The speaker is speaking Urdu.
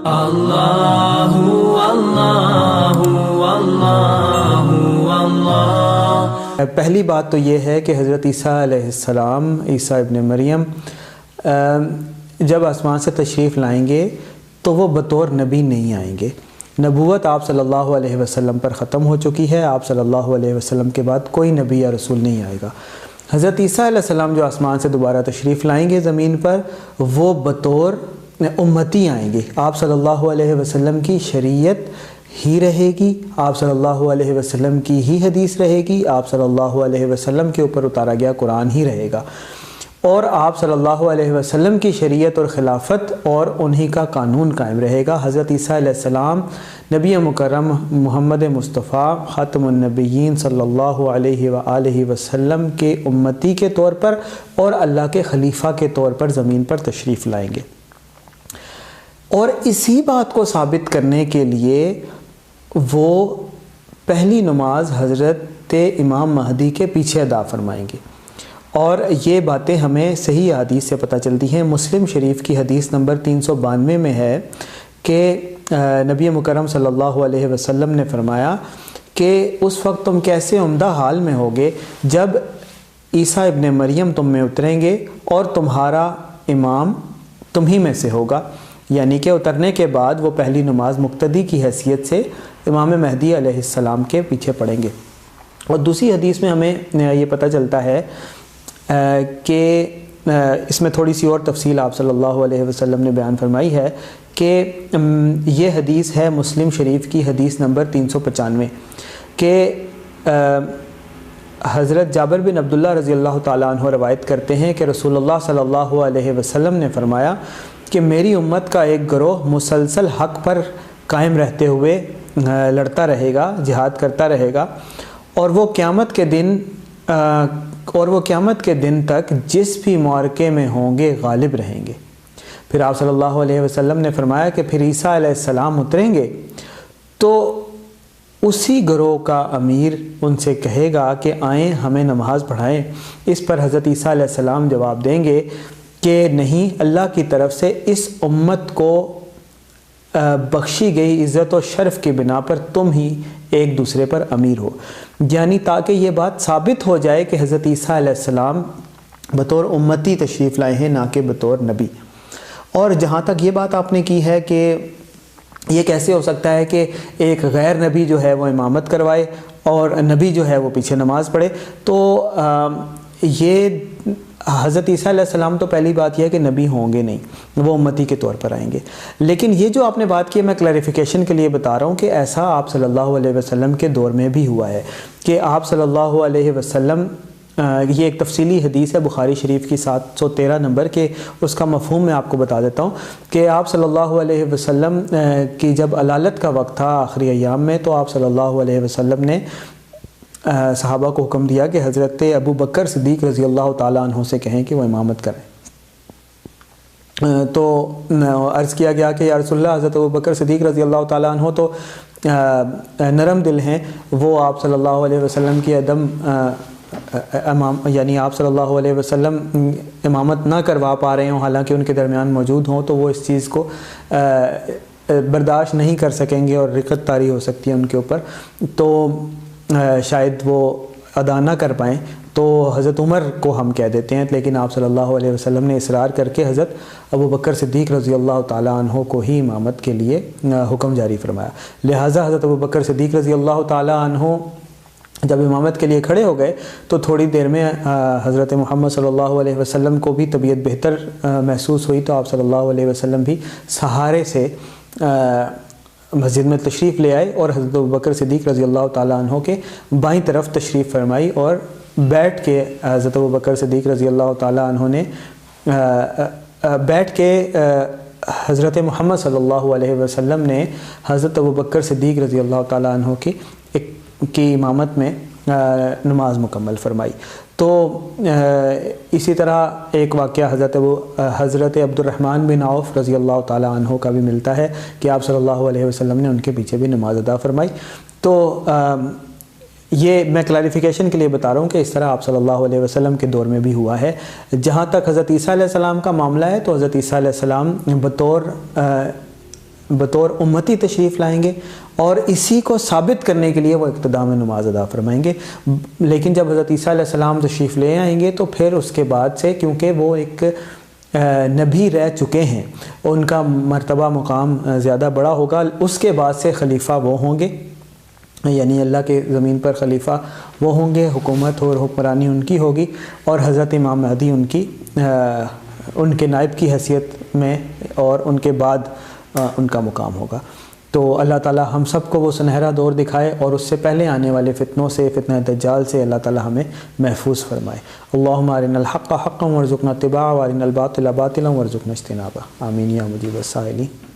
اللہ اللہ اللہ اللہ۔ پہلی بات تو یہ ہے کہ حضرت عیسیٰ علیہ السلام، عیسیٰ ابن مریم جب آسمان سے تشریف لائیں گے تو وہ بطور نبی نہیں آئیں گے۔ نبوت آپ صلی اللہ علیہ وسلم پر ختم ہو چکی ہے، آپ صلی اللہ علیہ وسلم کے بعد کوئی نبی یا رسول نہیں آئے گا۔ حضرت عیسیٰ علیہ السلام جو آسمان سے دوبارہ تشریف لائیں گے زمین پر، وہ بطور امتی آئیں گے۔ آپ صلی اللہ علیہ وسلم کی شریعت ہی رہے گی، آپ صلی اللہ علیہ وسلم کی ہی حدیث رہے گی، آپ صلی اللہ علیہ وسلم کے اوپر اتارا گیا قرآن ہی رہے گا، اور آپ صلی اللہ علیہ وسلم کی شریعت اور خلافت اور انہی کا قانون قائم رہے گا۔ حضرت عیسیٰ علیہ السلام نبی مکرم محمد مصطفیٰ خاتم النبیین صلی اللہ علیہ وآلہ وسلم کے امتی کے طور پر اور اللہ کے خلیفہ کے طور پر زمین پر تشریف لائیں گے، اور اسی بات کو ثابت کرنے کے لیے وہ پہلی نماز حضرت امام مہدی کے پیچھے ادا فرمائیں گے، اور یہ باتیں ہمیں صحیح حدیث سے پتہ چلتی ہیں۔ مسلم شریف کی حدیث نمبر 392 میں ہے کہ نبی مکرم صلی اللہ علیہ وسلم نے فرمایا کہ اس وقت تم کیسے عمدہ حال میں ہوگے جب عیسیٰ ابن مریم تم میں اتریں گے اور تمہارا امام تمہیں میں سے ہوگا، یعنی کہ اترنے کے بعد وہ پہلی نماز مقتدی کی حیثیت سے امام مہدی علیہ السلام کے پیچھے پڑھیں گے۔ اور دوسری حدیث میں ہمیں یہ پتہ چلتا ہے کہ اس میں تھوڑی سی اور تفصیل آپ صلی اللہ علیہ وسلم نے بیان فرمائی ہے کہ یہ حدیث ہے مسلم شریف کی حدیث نمبر 395 کہ حضرت جابر بن عبداللہ رضی اللہ تعالیٰ عنہ روایت کرتے ہیں کہ رسول اللہ صلی اللہ علیہ وسلم نے فرمایا کہ میری امت کا ایک گروہ مسلسل حق پر قائم رہتے ہوئے لڑتا رہے گا، جہاد کرتا رہے گا، اور وہ قیامت کے دن تک جس بھی معرکے میں ہوں گے غالب رہیں گے۔ پھر آپ صلی اللہ علیہ وسلم نے فرمایا کہ پھر عیسیٰ علیہ السلام اتریں گے تو اسی گروہ کا امیر ان سے کہے گا کہ آئیں ہمیں نماز پڑھائیں۔ اس پر حضرت عیسیٰ علیہ السلام جواب دیں گے کہ نہیں، اللہ کی طرف سے اس امت کو بخشی گئی عزت و شرف کی بنا پر تم ہی ایک دوسرے پر امیر ہو، یعنی تاکہ یہ بات ثابت ہو جائے کہ حضرت عیسیٰ علیہ السلام بطور امتی تشریف لائے ہیں، نہ کہ بطور نبی۔ اور جہاں تک یہ بات آپ نے کی ہے کہ یہ کیسے ہو سکتا ہے کہ ایک غیر نبی جو ہے وہ امامت کروائے اور نبی جو ہے وہ پیچھے نماز پڑھے، تو یہ حضرت عیسیٰ علیہ السلام تو پہلی بات یہ ہے کہ نبی ہوں گے نہیں، وہ امتی کے طور پر آئیں گے۔ لیکن یہ جو آپ نے بات کی، میں کلیریفیکیشن کے لیے بتا رہا ہوں کہ ایسا آپ صلی اللہ علیہ وسلم کے دور میں بھی ہوا ہے کہ آپ صلی اللہ علیہ وسلم، یہ ایک تفصیلی حدیث ہے بخاری شریف کی 713 نمبر کے، اس کا مفہوم میں آپ کو بتا دیتا ہوں کہ آپ صلی اللہ علیہ وسلم کی جب علالت کا وقت تھا آخری ایام میں، تو آپ صلی اللہ علیہ وسلم نے صحابہ کو حکم دیا کہ حضرت ابو بکر صدیق رضی اللہ تعالیٰ عنہ سے کہیں کہ وہ امامت کریں۔ تو عرض کیا گیا کہ یا رسول اللہ، حضرت ابو بکر صدیق رضی اللہ تعالیٰ عنہ تو نرم دل ہیں، وہ آپ صلی اللہ علیہ وسلم کی یعنی آپ صلی اللہ علیہ وسلم امامت نہ کروا پا رہے ہوں، حالانکہ ان کے درمیان موجود ہوں، تو وہ اس چیز کو برداشت نہیں کر سکیں گے اور رقت طاری ہو سکتی ہے ان کے اوپر، تو شاید وہ ادا نہ کر پائیں، تو حضرت عمر کو ہم کہہ دیتے ہیں، لیکن آپ صلی اللہ علیہ وسلم نے اصرار کر کے حضرت ابو بکر صدیق رضی اللہ تعالیٰ عنہ کو ہی امامت کے لیے حکم جاری فرمایا۔ لہٰذا حضرت ابو بکر صدیق رضی اللہ تعالیٰ عنہ جب امامت کے لیے کھڑے ہو گئے تو تھوڑی دیر میں حضرت محمد صلی اللہ علیہ وسلم کو بھی طبیعت بہتر محسوس ہوئی، تو آپ صلی اللہ علیہ وسلم بھی سہارے سے مسجد میں تشریف لے آئے اور حضرت ابوبکر صدیق رضی اللہ تعالیٰ عنہ کے بائیں طرف تشریف فرمائی، اور بیٹھ کے حضرت ابوبکر صدیق رضی اللہ تعالیٰ عنہ نے بیٹھ کے حضرت محمد صلی اللہ علیہ وسلم نے حضرت ابوبکر صدیق رضی اللہ تعالیٰ عنہ کی امامت میں نماز مکمل فرمائی۔ تو اسی طرح ایک واقعہ حضرت عبد الرحمن بن عوف رضی اللہ تعالیٰ عنہ کا بھی ملتا ہے کہ آپ صلی اللہ علیہ وسلم نے ان کے پیچھے بھی نماز ادا فرمائی۔ تو یہ میں کلیریفیکیشن کے لیے بتا رہا ہوں کہ اس طرح آپ صلی اللہ علیہ وسلم کے دور میں بھی ہوا ہے۔ جہاں تک حضرت عیسیٰ علیہ السلام کا معاملہ ہے تو حضرت عیسیٰ علیہ السلام بطور بطور امتی تشریف لائیں گے اور اسی کو ثابت کرنے کے لیے وہ اقتدام نماز ادا فرمائیں گے۔ لیکن جب حضرت عیسیٰ علیہ السلام تشریف لے آئیں گے تو پھر اس کے بعد سے، کیونکہ وہ ایک نبی رہ چکے ہیں، ان کا مرتبہ مقام زیادہ بڑا ہوگا، اس کے بعد سے خلیفہ وہ ہوں گے، یعنی اللہ کے زمین پر خلیفہ وہ ہوں گے، حکومت اور حکمرانی ان کی ہوگی، اور حضرت امام مہدی ان کے نائب کی حیثیت میں اور ان کے بعد ان کا مقام ہوگا۔ تو اللہ تعالی ہم سب کو وہ سنہرا دور دکھائے اور اس سے پہلے آنے والے فتنوں سے، فتنہ دجال سے اللہ تعالی ہمیں محفوظ فرمائے۔ اللہم ارنا الحق حقا وارزقنا اتباعہ وارنا الباطل باطلا وارزقنا اجتنابہ، آمین یا مجیب السائلین۔